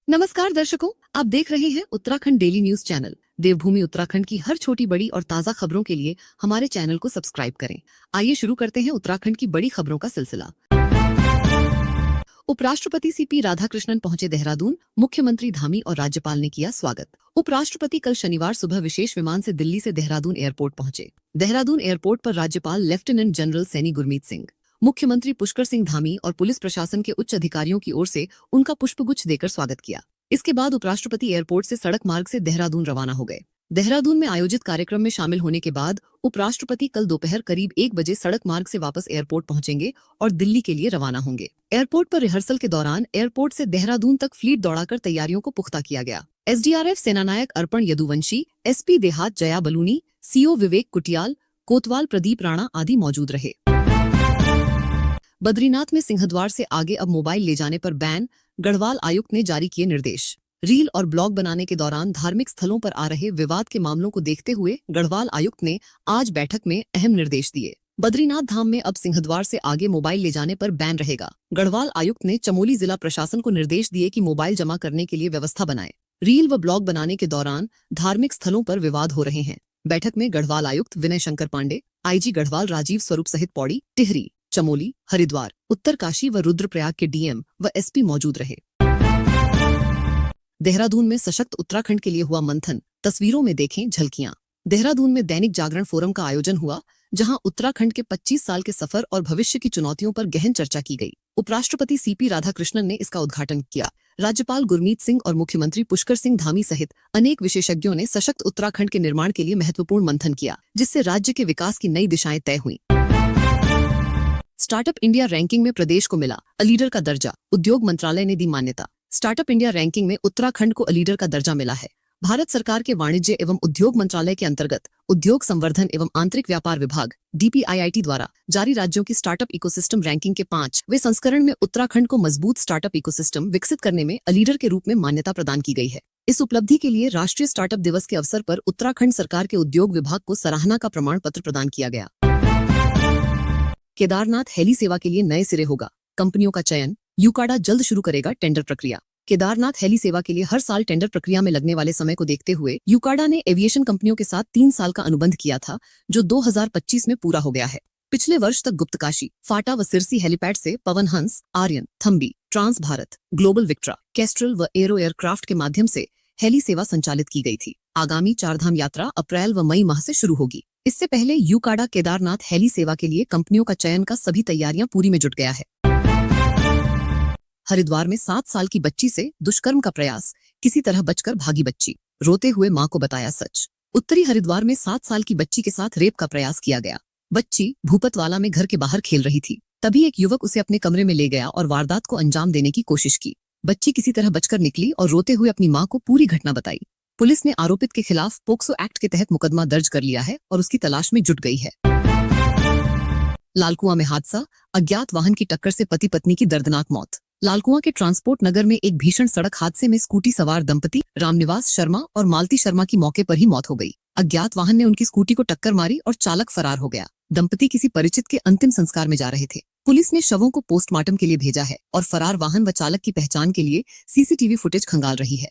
नमस्कार दर्शकों, आप देख रहे हैं उत्तराखंड डेली न्यूज चैनल। देवभूमि उत्तराखंड की हर छोटी बड़ी और ताज़ा खबरों के लिए हमारे चैनल को सब्सक्राइब करें। आइए शुरू करते हैं उत्तराखंड की बड़ी खबरों का सिलसिला। उपराष्ट्रपति सीपी राधाकृष्णन पहुंचे देहरादून, मुख्यमंत्री धामी और राज्यपाल ने किया स्वागत। उपराष्ट्रपति कल शनिवार सुबह विशेष विमान से दिल्ली से देहरादून एयरपोर्ट पहुंचे। देहरादून एयरपोर्ट पर राज्यपाल लेफ्टिनेंट जनरल सैनी गुरमीत सिंह, मुख्यमंत्री पुष्कर सिंह धामी और पुलिस प्रशासन के उच्च अधिकारियों की ओर से उनका पुष्पगुच्छ देकर स्वागत किया। इसके बाद उपराष्ट्रपति एयरपोर्ट से सड़क मार्ग से देहरादून रवाना हो गए। देहरादून में आयोजित कार्यक्रम में शामिल होने के बाद उपराष्ट्रपति कल दोपहर करीब 1 बजे सड़क मार्ग से वापस एयरपोर्ट पहुंचेंगे और दिल्ली के लिए रवाना होंगे। एयरपोर्ट पर रिहर्सल के दौरान एयरपोर्ट से देहरादून तक फ्लीट दौड़ाकर तैयारियों को पुख्ता किया गया। एसडीआरएफ सेनानायक अर्पण यदुवंशी, एसपी देहात जया बलूनी, सीओ विवेक कुटियाल, कोतवाल प्रदीप राणा आदि मौजूद रहे। बद्रीनाथ में सिंहद्वार से आगे अब मोबाइल ले जाने पर बैन, गढ़वाल आयुक्त ने जारी किए निर्देश। रील और ब्लॉग बनाने के दौरान धार्मिक स्थलों पर आ रहे विवाद के मामलों को देखते हुए गढ़वाल आयुक्त ने आज बैठक में अहम निर्देश दिए। बद्रीनाथ धाम में अब सिंहद्वार से आगे मोबाइल ले जाने पर बैन रहेगा। गढ़वाल आयुक्त ने चमोली जिला प्रशासन को निर्देश दिए कि मोबाइल जमा करने के लिए व्यवस्था बनाए। रील व ब्लॉग बनाने के दौरान धार्मिक स्थलों पर विवाद हो रहे हैं। बैठक में गढ़वाल आयुक्त विनय शंकर पांडे, आईजी गढ़वाल राजीव स्वरूप सहित पौड़ी, टिहरी, चमोली, हरिद्वार, उत्तरकाशी व रुद्रप्रयाग के डीएम व एसपी मौजूद रहे। देहरादून में सशक्त उत्तराखंड के लिए हुआ मंथन, तस्वीरों में देखें झलकियां। देहरादून में दैनिक जागरण फोरम का आयोजन हुआ, जहां उत्तराखंड के 25 साल के सफर और भविष्य की चुनौतियों पर गहन चर्चा की गई। उपराष्ट्रपति सीपी राधाकृष्णन ने इसका उद्घाटन किया। राज्यपाल गुरमीत सिंह और मुख्यमंत्री पुष्कर सिंह धामी सहित अनेक विशेषज्ञों ने सशक्त उत्तराखंड के निर्माण के लिए महत्वपूर्ण मंथन किया, जिससे राज्य के विकास की नई दिशाएं तय हुई। स्टार्टअप इंडिया रैंकिंग में प्रदेश को मिला अ लीडर का दर्जा, उद्योग मंत्रालय ने दी मान्यता। स्टार्टअप इंडिया रैंकिंग में उत्तराखंड को अ लीडर का दर्जा मिला है। भारत सरकार के वाणिज्य एवं उद्योग मंत्रालय के अंतर्गत उद्योग संवर्धन एवं आंतरिक व्यापार विभाग DPIIT द्वारा जारी राज्यों की स्टार्टअप इकोसिस्टम रैंकिंग के 5वें संस्करण में उत्तराखंड को मजबूत स्टार्टअप इकोसिस्टम विकसित करने में अ लीडर के रूप में मान्यता प्रदान की गई है। इस उपलब्धि के लिए राष्ट्रीय स्टार्टअप दिवस के अवसर पर उत्तराखंड सरकार के उद्योग विभाग को सराहना का प्रमाण पत्र प्रदान किया गया। केदारनाथ हेली सेवा के लिए नए सिरे होगा कंपनियों का चयन, यूकाडा जल्द शुरू करेगा टेंडर प्रक्रिया। केदारनाथ हेली सेवा के लिए हर साल टेंडर प्रक्रिया में लगने वाले समय को देखते हुए यूकाडा ने एविएशन कंपनियों के साथ 3 साल का अनुबंध किया था, जो 2025 में पूरा हो गया है। पिछले वर्ष तक गुप्तकाशी, फाटा व सिरसी हेलीपैड से Pawan Hans, Aryan, Thumby, Trans Bharat, Global Vectra, Kestrel व एरो एयरक्राफ्ट के माध्यम से हेली सेवा संचालित की गई थी। आगामी 4 धाम यात्रा अप्रैल व मई माह से शुरू होगी। इससे पहले यूकाडा केदारनाथ हेली सेवा के लिए कंपनियों का चयन का सभी तैयारियां पूरी में जुट गया है। हरिद्वार में 7 साल की बच्ची से दुष्कर्म का प्रयास, किसी तरह बचकर भागी बच्ची, रोते हुए मां को बताया सच। उत्तरी हरिद्वार में 7 साल की बच्ची के साथ रेप का प्रयास किया गया। बच्ची भूपतवाला में घर के बाहर खेल रही थी, तभी एक युवक उसे अपने कमरे में ले गया और वारदात को अंजाम देने की कोशिश की। बच्ची किसी तरह बचकर निकली और रोते हुए अपनी मां को पूरी घटना बताई। पुलिस ने आरोपित के खिलाफ पोक्सो एक्ट के तहत मुकदमा दर्ज कर लिया है और उसकी तलाश में जुट गई है। लालकुआं में हादसा, अज्ञात वाहन की टक्कर से पति पत्नी की दर्दनाक मौत। लालकुआं के ट्रांसपोर्ट नगर में एक भीषण सड़क हादसे में स्कूटी सवार दंपति रामनिवास शर्मा और मालती शर्मा की मौके पर ही मौत हो गई। अज्ञात वाहन ने उनकी स्कूटी को टक्कर मारी और चालक फरार हो गया। दंपति किसी परिचित के अंतिम संस्कार में जा रहे थे। पुलिस ने शवों को पोस्टमार्टम के लिए भेजा है और फरार वाहन व चालक की पहचान के लिए सीसीटीवी फुटेज खंगाल रही है।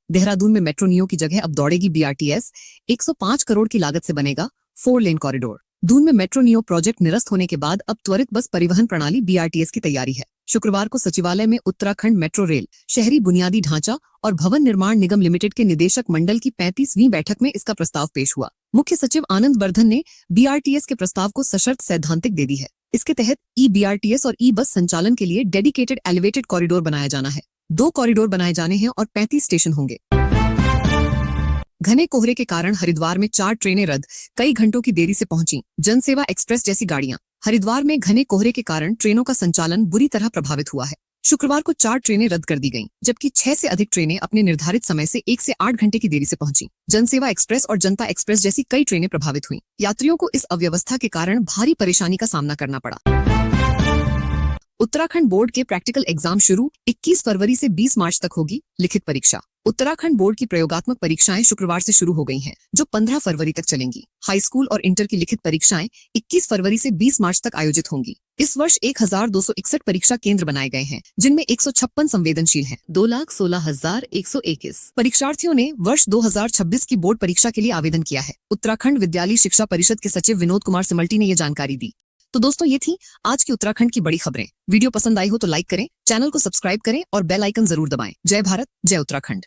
देहरादून में मेट्रो नियो की जगह अब दौड़ेगी BRTS। 105 करोड़ की लागत से बनेगा 4 लेन कॉरिडोर। दून में मेट्रो नियो प्रोजेक्ट निरस्त होने के बाद अब त्वरित बस परिवहन प्रणाली BRTS की तैयारी है। शुक्रवार को सचिवालय में उत्तराखंड मेट्रो रेल, शहरी बुनियादी ढांचा और भवन निर्माण निगम लिमिटेड के निदेशक मंडल की 35वीं बैठक में इसका प्रस्ताव पेश हुआ। मुख्य सचिव आनंद वर्धन ने BRTS के प्रस्ताव को सशर्त सैद्धांतिक दे दी है। इसके तहत BRTS और बस संचालन के लिए डेडिकेटेड एलिवेटेड कॉरिडोर बनाया जाना है। 2 कॉरिडोर बनाए जाने हैं और 35 स्टेशन होंगे। घने कोहरे के कारण हरिद्वार में 4 ट्रेनें रद्द, कई घंटों की देरी से पहुंची जनसेवा एक्सप्रेस जैसी गाड़ियां। हरिद्वार में घने कोहरे के कारण ट्रेनों का संचालन बुरी तरह प्रभावित हुआ है। शुक्रवार को 4 ट्रेनें रद्द कर दी गईं, जबकि 6 से अधिक ट्रेनें अपने निर्धारित समय से 1 से 8 घंटे की देरी से पहुंची। जनसेवा एक्सप्रेस और जनता एक्सप्रेस जैसी कई ट्रेनें प्रभावित हुईं। यात्रियों को इस अव्यवस्था के कारण भारी परेशानी का सामना करना पड़ा। उत्तराखंड बोर्ड के प्रैक्टिकल एग्जाम शुरू, 21 फरवरी से 20 मार्च तक होगी लिखित परीक्षा। उत्तराखंड बोर्ड की प्रयोगात्मक परीक्षाएं शुक्रवार से शुरू हो गई हैं, जो 15 फरवरी तक चलेंगी। हाई स्कूल और इंटर की लिखित परीक्षाएं 21 फरवरी से 20 मार्च तक आयोजित होंगी। इस वर्ष 1261 परीक्षा केंद्र बनाए गए हैं, जिनमें 156 संवेदनशील हैं। 2,16,121 परीक्षार्थियों ने वर्ष 2026 की बोर्ड परीक्षा के लिए आवेदन किया है। उत्तराखंड विद्यालय शिक्षा परिषद के सचिव विनोद कुमार सिमल्टी ने ये जानकारी दी। तो दोस्तों, ये थी आज की उत्तराखंड की बड़ी खबरें। वीडियो पसंद आई हो तो लाइक करें, चैनल को सब्सक्राइब करें और बेल आइकन जरूर दबाएं। जय भारत, जय उत्तराखंड।